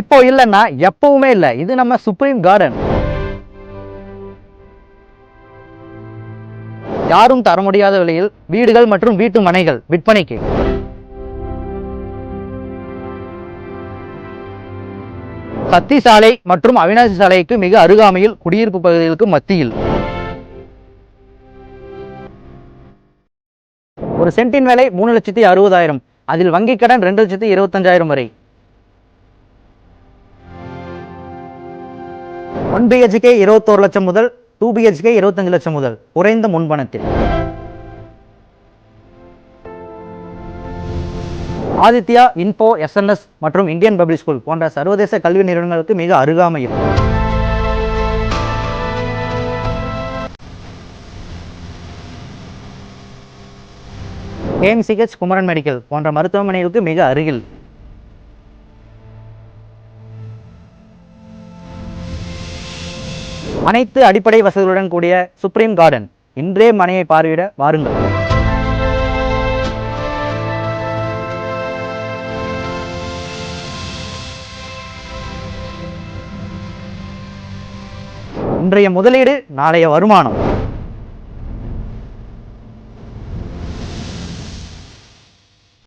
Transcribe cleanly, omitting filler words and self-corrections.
இப்போ இல்லைன்னா எப்பவுமே இல்லை. இது நம்ம சுப்ரீம் கார்டன். யாரும் தர முடியாத விலையில் வீடுகள் மற்றும் வீட்டு மனைகள் விற்பனைக்கு. சத்தி சாலை மற்றும் அவினாசி சாலைக்கு மிக அருகாமையில், குடியிருப்பு பகுதிகளுக்கு மத்தியில். ஒரு சென்டின் விலை 3,60,000. அதில் வங்கி கடன் 2,25,000 வரை. 1 BHK 21 லட்சம் முதல் 2 BHK 25 லட்சம் முதல் குறைந்த முன்பணத்தில். ஆதித்யா, இன்ஃபோ, SNS மற்றும் இந்தியன் பப்ளிக் ஸ்கூல் போன்ற சர்வதேச கல்வி நிறுவனங்களுக்கு மிக அருகாமையில். KMCH, குமரன் மெடிக்கல் போன்ற மருத்துவமனைகளுக்கு மிக அருகில். அனைத்து அடிப்படை வசதிகளுடன் கூடிய சுப்ரீம் கார்டன். இன்றே மனையை பார்வையிட வாருங்கள். இன்றைய முதலீடு நாளைய வருமானம்.